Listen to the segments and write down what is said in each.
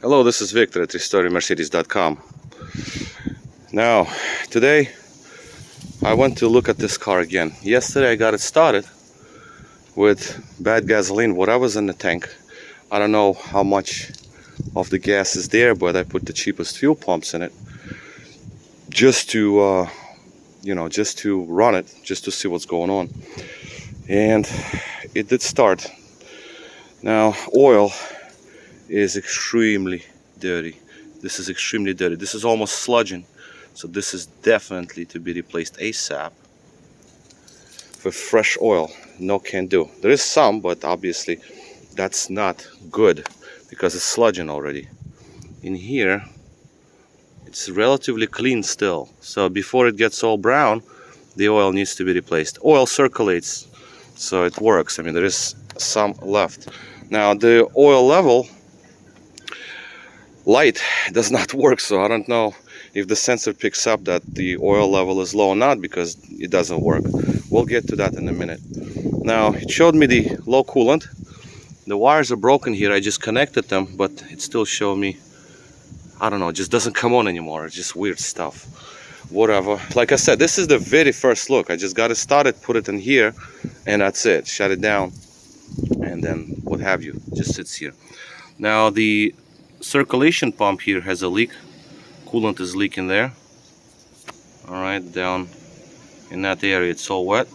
Hello, this is Victor at RestoringMercedes.com. Now, today I went to look at this car again. Yesterday I got it started with bad gasoline, whatever's in the tank. I don't know how much of the gas is there, but I put the cheapest fuel pumps in it just to, just to run it, just to see what's going on. And it did start. Now, oil is extremely dirty. This is extremely dirty. This is almost sludging, so this is definitely to be replaced ASAP with fresh oil. No can do. There is some, but obviously that's not good because it's sludging already. In here it's relatively clean still, so before it gets all brown the oil needs to be replaced. Oil circulates, so it works. I mean, there is some left. Now the oil level light does not work, so I don't know if the sensor picks up that the oil level is low or not, because it doesn't work. We'll get to that in a minute. Now, it showed me the low coolant. The wires are broken here. I just connected them, but it still showed me, I don't know, it just doesn't come on anymore. It's just weird stuff. Whatever. Like I said, this is the very first look. I just got it started, put it in here, and that's it. Shut it down, and then what have you. It just sits here. Now, the circulation pump here has a leak. Coolant is leaking there. Alright, down in that area it's all wet.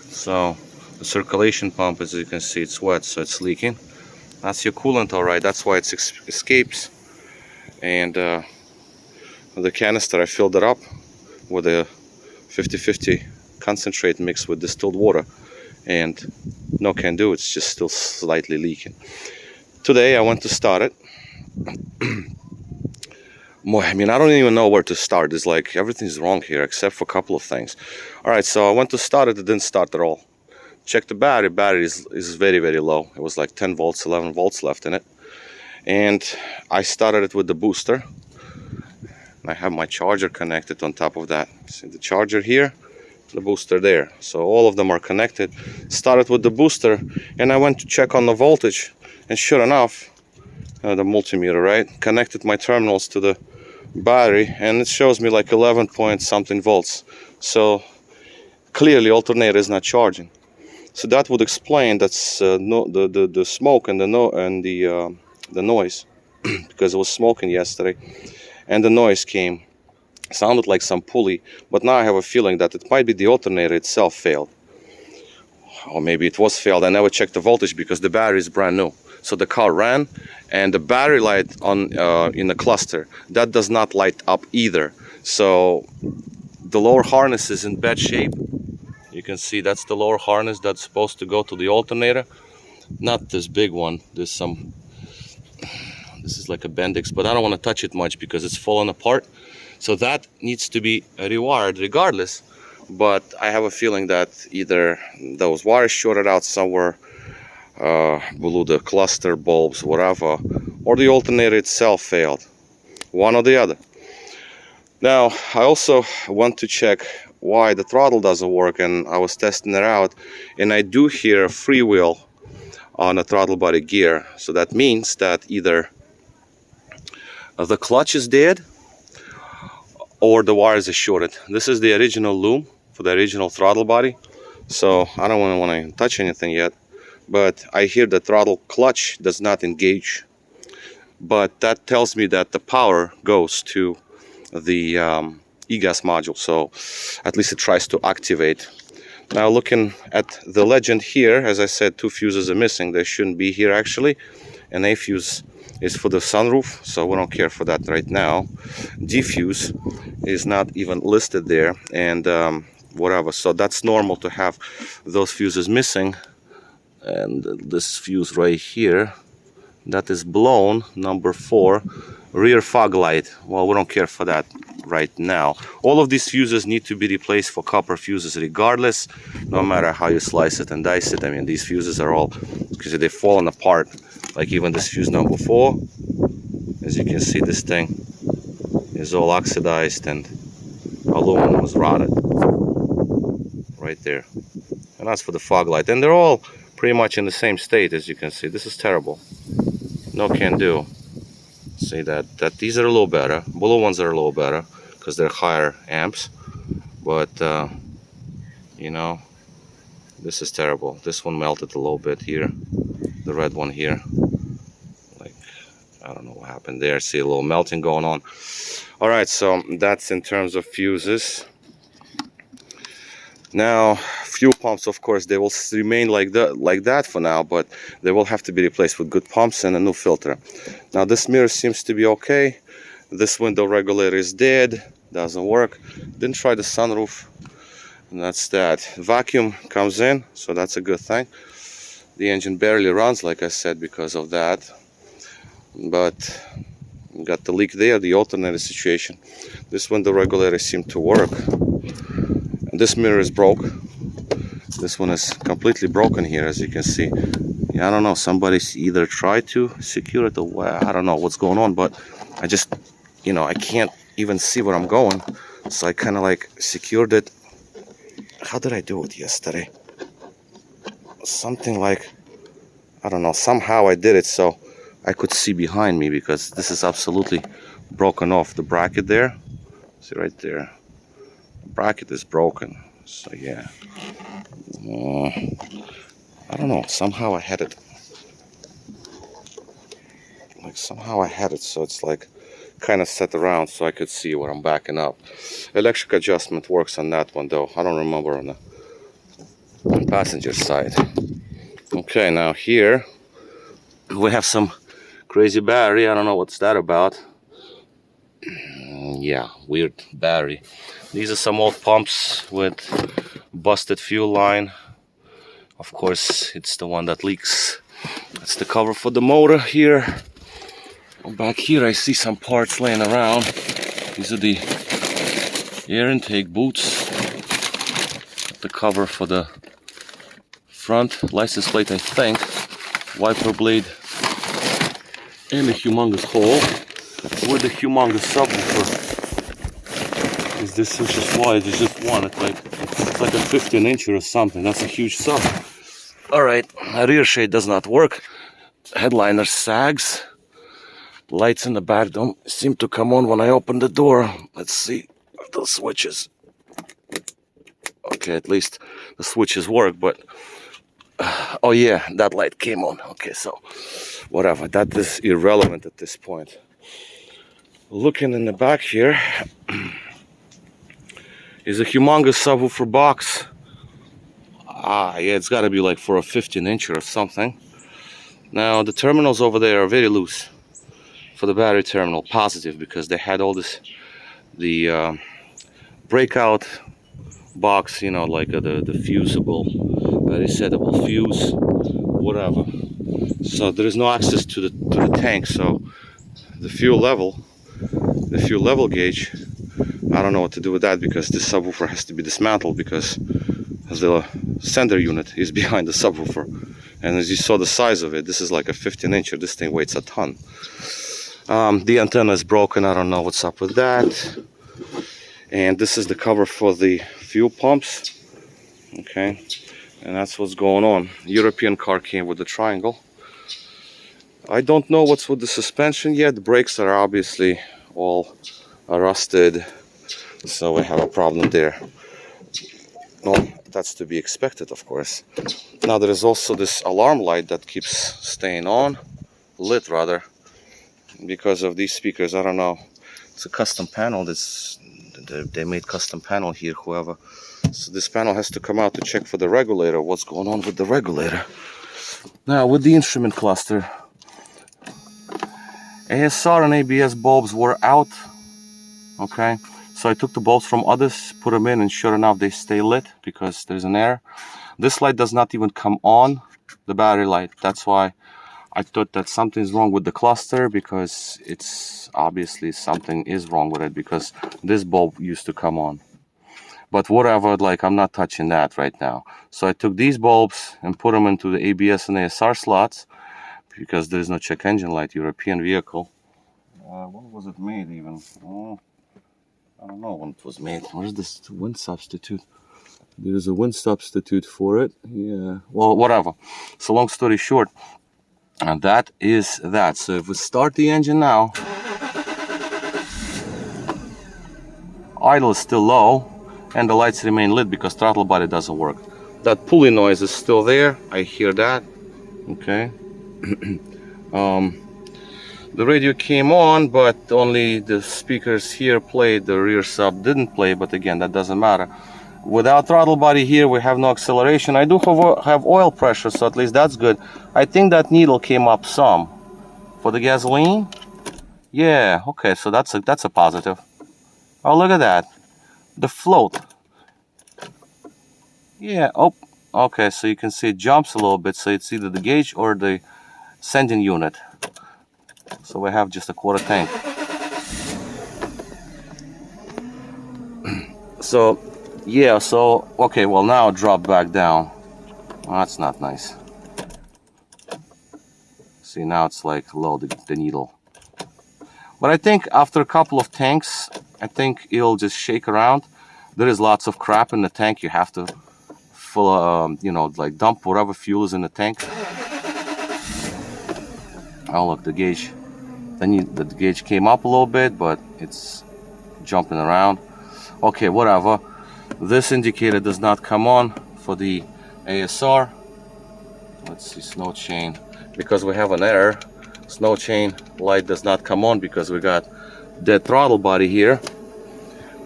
So the circulation pump, as you can see, it's wet, so it's leaking. That's your coolant, alright. That's why it escapes. And the canister, I filled it up with a 50-50 concentrate mixed with distilled water, and no can do, it's just still slightly leaking. Today I went to start it. I mean, I don't even know where to start. It's like everything's wrong here except for a couple of things. Alright, so I went to start it. It didn't start at all. Check the battery. Battery is very, very low. It was like 10 volts, 11 volts left in it. And I started it with the booster. I have my charger connected on top of that. See the charger here, the booster there. So all of them are connected. Started with the booster, and I went to check on the voltage, and sure enough, the multimeter, right, connected my terminals to the battery, and it shows me like 11 point something volts. So clearly alternator is not charging. So that would explain that's the smoke and the noise because it was smoking yesterday, and the noise came, sounded like some pulley. But now I have a feeling that it might be the alternator itself failed, or maybe it was failed. I never checked the voltage because the battery is brand new. So the car ran, and the battery light on in the cluster, that does not light up either. So the lower harness is in bad shape. You can see that's the lower harness that's supposed to go to the alternator. Not this big one. This is like a Bendix, but I don't want to touch it much because it's falling apart. So that needs to be rewired regardless. But I have a feeling that either those wires shorted out somewhere below the cluster bulbs, whatever, or the alternator itself failed. One or the other. Now, I also want to check why the throttle doesn't work, and I was testing it out, and I do hear a freewheel on a throttle body gear. So that means that either the clutch is dead or the wires are shorted. This is the original loom for the original throttle body, so I don't want to touch anything yet. But I hear the throttle clutch does not engage, but that tells me that the power goes to the e-gas module, so at least it tries to activate. Now, looking at the legend here, as I said, 2 fuses are missing. They shouldn't be here actually. An A fuse is for the sunroof, so we don't care for that right now. D fuse is not even listed there, and whatever, so that's normal to have those fuses missing. And this fuse right here, that is blown, number 4, rear fog light. Well, we don't care for that right now. All of these fuses need to be replaced for copper fuses regardless, no matter how you slice it and dice it. I mean, these fuses are all, because they've fallen apart. Like even this fuse number 4, as you can see, this thing is all oxidized and aluminum was rotted right there. And that's for the fog light, and they're all pretty much in the same state, as you can see. This is terrible. No can do. See that these are a little better. Blue ones are a little better because they're higher amps. But you know, this is terrible. This one melted a little bit here. The red one here. Like, I don't know what happened there. See a little melting going on. All right, so that's in terms of fuses. Now, fuel pumps, of course, they will remain like that for now, but they will have to be replaced with good pumps and a new filter. Now, this mirror seems to be okay. This window regulator is dead, doesn't work. Didn't try the sunroof, and that's that. Vacuum comes in, so that's a good thing. The engine barely runs, like I said, because of that. But got the leak there, the alternator situation. This window regulator seemed to work. This mirror is broke. This one is completely broken here, as you can see. Yeah, I don't know, somebody's either tried to secure it or I don't know what's going on, but I just, you know, I can't even see where I'm going. So I kind of like secured it. How did I do it yesterday? Something like, I don't know, somehow I did it so I could see behind me, because this is absolutely broken off. The bracket there, see right there. Bracket is broken, so yeah. I don't know, somehow I had it, so it's like kind of set around so I could see where I'm backing up. Electric adjustment works on that one though. I don't remember on the passenger side. Okay, now here we have some crazy battery. I don't know what's that about. Yeah, weird battery. These are some old pumps with busted fuel line. Of course, it's the one that leaks. That's the cover for the motor here. Back here I see some parts laying around. These are the air intake boots. The cover for the front license plate, I think. Wiper blade. And a humongous hole with a humongous subwoofer. Is this just wide? It's just one. It's like a 15-incher or something. That's a huge sub. Alright, rear shade does not work. Headliner sags. Lights in the back don't seem to come on when I open the door. Let's see if the switches. Okay, at least the switches work, but oh yeah, that light came on. Okay, so whatever, that is irrelevant at this point. Looking in the back here is a humongous subwoofer box. Yeah, it's got to be like for a 15-incher or something. Now the terminals over there are very loose for the battery terminal, positive, because they had all this, the breakout box, you know, like the fusible, resettable fuse, whatever. So there is no access to the tank. So the fuel level gauge, I don't know what to do with that, because this subwoofer has to be dismantled, because the sender unit is behind the subwoofer. And as you saw the size of it, this is like a 15-incher. This thing weighs a ton. The antenna is broken. I don't know what's up with that. And this is the cover for the fuel pumps. Okay, and that's what's going on. European car came with the triangle. I don't know what's with the suspension yet. The brakes are obviously all rusted, so we have a problem there. Well, that's to be expected, of course. Now there is also this alarm light that keeps staying on, lit rather, because of these speakers. I don't know. It's a custom panel. They made custom panel here, whoever. So this panel has to come out to check for the regulator. What's going on with the regulator? Now with the instrument cluster, ASR and ABS bulbs were out. Okay, so I took the bulbs from others, put them in, and sure enough they stay lit because there's an error. This light does not even come on, the battery light. That's why I thought that something's wrong with the cluster, because it's obviously something is wrong with it, because this bulb used to come on. But whatever, like, I'm not touching that right now. So I took these bulbs and put them into the ABS and ASR slots, because there's no check engine light, European vehicle. When was it made even? I don't know when it was made. Where's this wind substitute? There's a wind substitute for it. Yeah, well, whatever. So long story short, and that is that. So if we start the engine now, idle is still low and the lights remain lit because throttle body doesn't work. That pulley noise is still there. I hear that. Okay. The radio came on, but only the speakers here played. The rear sub didn't play, but again, that doesn't matter. Without throttle body here, we have no acceleration. I do have oil pressure, so at least that's good. I think that needle came up some. For the gasoline? Yeah, okay, so that's a positive. Oh, look at that. The float. Yeah, oh, okay, so you can see it jumps a little bit, so it's either the gauge or the sending unit. So we have just a quarter tank. So, yeah, so, okay, well now drop back down. Oh, that's not nice. See, now it's like low, the needle. But I think after a couple of tanks, I think it'll just shake around. There is lots of crap in the tank. You have to full, you know, like dump whatever fuel is in the tank. Oh, look, the gauge. The gauge came up a little bit, but it's jumping around. Okay, whatever. This indicator does not come on for the ASR. Let's see, snow chain. Because we have an error, snow chain light does not come on because we got dead throttle body here.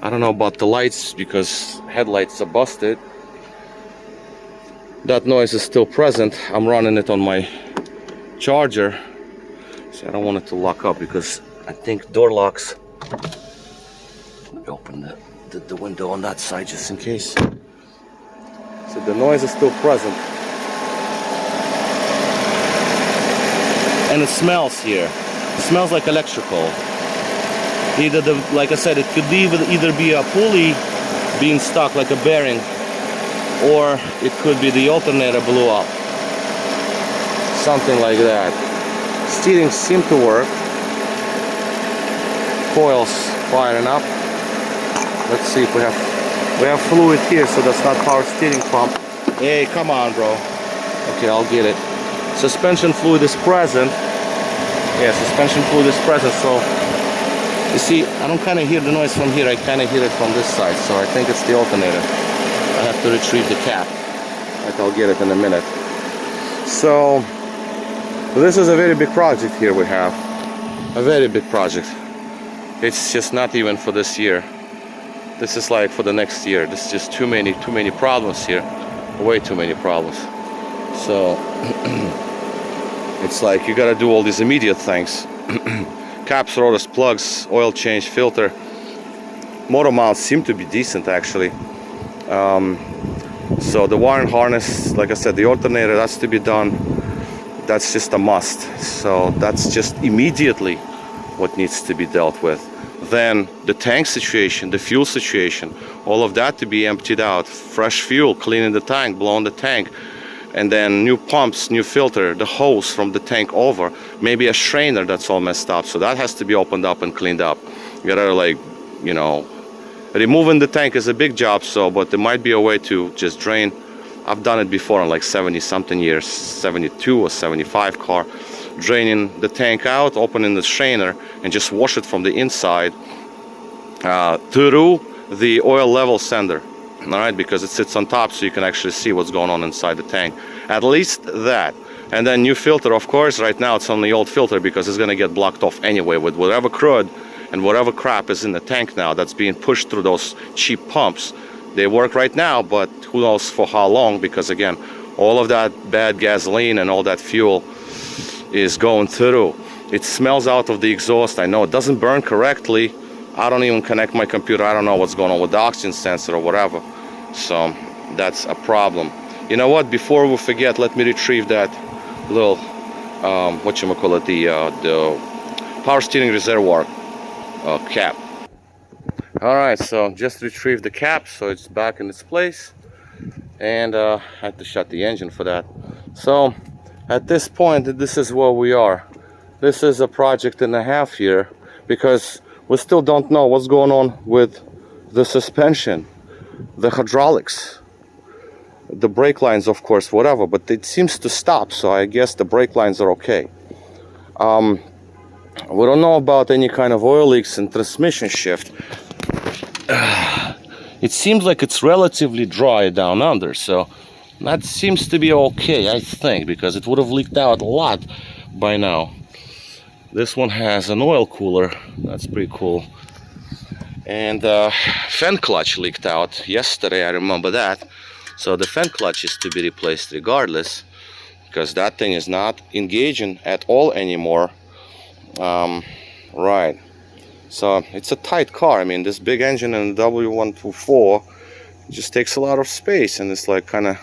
I don't know about the lights because headlights are busted. That noise is still present. I'm running it on my charger. See, I don't want it to lock up because I think door locks. Let me open the window on that side just in case. So the noise is still present. And it smells here. It smells like electrical. Either like I said, it could either be a pulley being stuck like a bearing, or it could be the alternator blew up. Something like that. Steering seemed to work. Coils firing up. Let's see if we have fluid here, so that's not power steering pump. Hey, come on, bro. Okay, I'll get it. Suspension fluid is present. Yeah, suspension fluid is present. So you see, I don't kind of hear the noise from here. I kind of hear it from this side. So I think it's the alternator. I have to retrieve the cap. Like, I'll get it in a minute. So this is a very big project here we have. A very big project. It's just not even for this year. This is like for the next year. This is just too many problems here. Way too many problems. So it's like you gotta do all these immediate things. Caps, rotors, plugs, oil change, filter. Motor mounts seem to be decent actually. So the wiring harness, like I said, the alternator, that's to be done. That's just a must. So that's just immediately what needs to be dealt with. Then the tank situation, the fuel situation, all of that to be emptied out. Fresh fuel, cleaning the tank, blowing the tank. And then new pumps, new filter, the hose from the tank over. Maybe a strainer that's all messed up. So that has to be opened up and cleaned up. You gotta, like, you know, removing the tank is a big job, so, but there might be a way to just drain. I've done it before in like 70 something years, 72 or 75 car. Draining the tank out, opening the strainer, and just wash it from the inside through the oil level sender. All right, because it sits on top, so you can actually see what's going on inside the tank. At least that. And then new filter, of course. Right now it's on the old filter because it's going to get blocked off anyway with whatever crud and whatever crap is in the tank now that's being pushed through those cheap pumps. They work right now, but who knows for how long, because again, all of that bad gasoline and all that fuel is going through. It smells out of the exhaust. I know it doesn't burn correctly. I don't even connect my computer. I don't know what's going on with the oxygen sensor or whatever. So that's a problem. You know what? Before we forget, let me retrieve that little whatchamacallit, the power steering reservoir cap. All right, so just retrieved the cap, so it's back in its place, and I had to shut the engine for that. So at this point, this is where we are. This is a project and a half here because we still don't know what's going on with the suspension, the hydraulics, the brake lines, of course, whatever, but it seems to stop, so I guess the brake lines are okay. We don't know about any kind of oil leaks and transmission shift. it seems like it's relatively dry down under, so that seems to be okay, I think, because it would have leaked out a lot by now. This one has an oil cooler. That's pretty cool. And fan clutch leaked out yesterday, I remember that. So the fan clutch is to be replaced regardless, because that thing is not engaging at all anymore. Right. So it's a tight car. I mean, this big engine in the W124 just takes a lot of space, and it's like kind of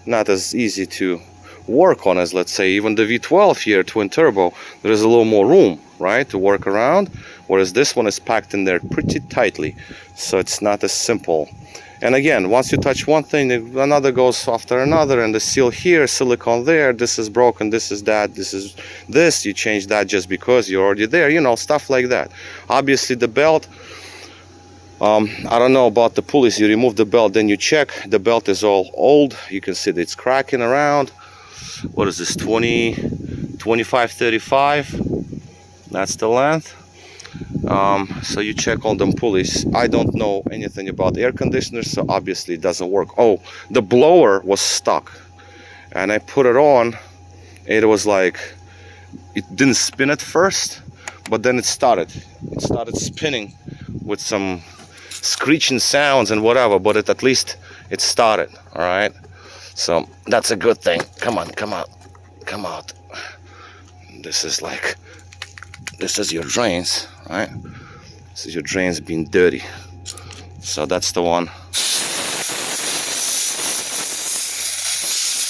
not as easy to work on as, let's say, even the V12 here, twin turbo. There is a little more room, right, to work around, whereas this one is packed in there pretty tightly, so it's not as simple. And again, once you touch one thing, another goes after another, and the seal here, silicone there, this is broken, this is that, this is this, you change that just because you're already there, you know, stuff like that. Obviously the belt, I don't know about the pulleys. You remove the belt, then you check. The belt is all old. You can see that it's cracking around. What is this, 25, 35? That's the length. So you check all them pulleys. I don't know anything about air conditioners, so obviously it doesn't work. Oh, the blower was stuck, and I put it on. It was like, it didn't spin at first, but then it started spinning with some screeching sounds and whatever, but at least it started. All right, so that's a good thing. Come on, come out, come out. This is your drains, right? This is your drains being dirty. So that's the one.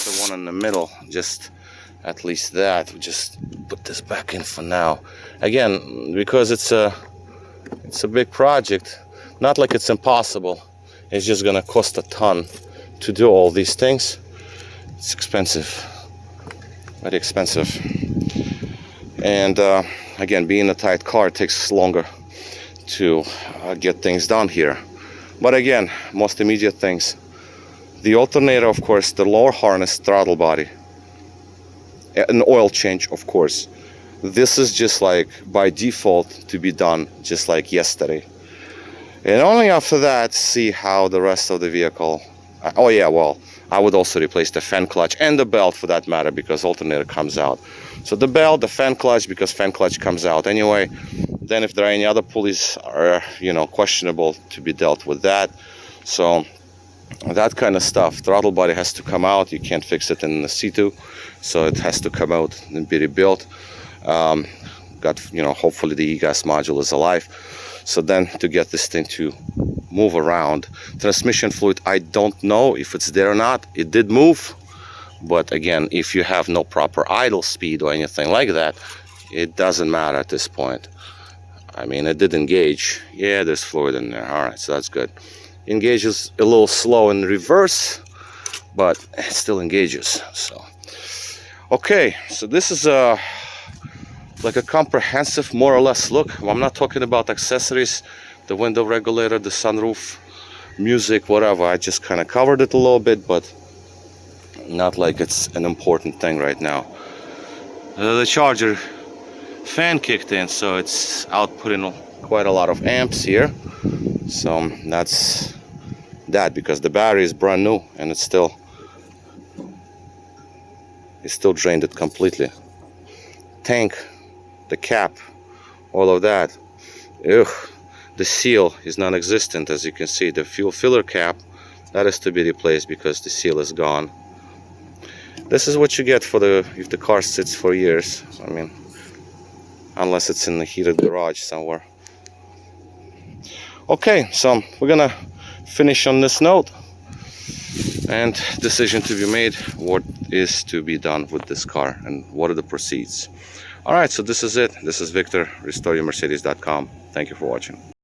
The one in the middle, just at least that. We just put this back in for now. Again, because it's a big project. Not like it's impossible. It's just gonna cost a ton to do all these things. It's expensive, very expensive. And again, being a tight car, it takes longer to get things done here. But again, most immediate things. The alternator, of course, the lower harness, throttle body, an oil change, of course. This is just like by default to be done just like yesterday. And only after that, see how the rest of the vehicle... Oh yeah, well, I would also replace the fan clutch and the belt for that matter, because alternator comes out. So the belt, the fan clutch, because fan clutch comes out anyway. Then if there are any other pulleys are, you know, questionable, to be dealt with that. So that kind of stuff. Throttle body has to come out. You can't fix it in the C2, so it has to come out and be rebuilt. Got, you know, hopefully the e-gas module is alive. So then to get this thing to move around. Transmission fluid, I don't know if it's there or not. It did move, but again, if you have no proper idle speed or anything like that, it doesn't matter at this point. I mean, it did engage. Yeah, there's fluid in there. All right, so that's good. Engages a little slow in reverse, but it still engages. So okay, so this is like a comprehensive, more or less look. I'm not talking about accessories, the window regulator, the sunroof, music, whatever. I just kind of covered it a little bit, but not like it's an important thing right now. The charger fan kicked in, so it's outputting quite a lot of amps here. So that's that, because the battery is brand new and it still drained it completely. Tank, the cap, all of that. Ugh. The seal is non-existent, as you can see. The fuel filler cap, that is to be replaced because the seal is gone. This is what you get for if the car sits for years. I mean, unless it's in the heated garage somewhere. Okay, so we're gonna finish on this note, and decision to be made, what is to be done with this car and what are the proceeds. All right, so this is it. This is Victor, RestoreYourMercedes.com. Thank you for watching.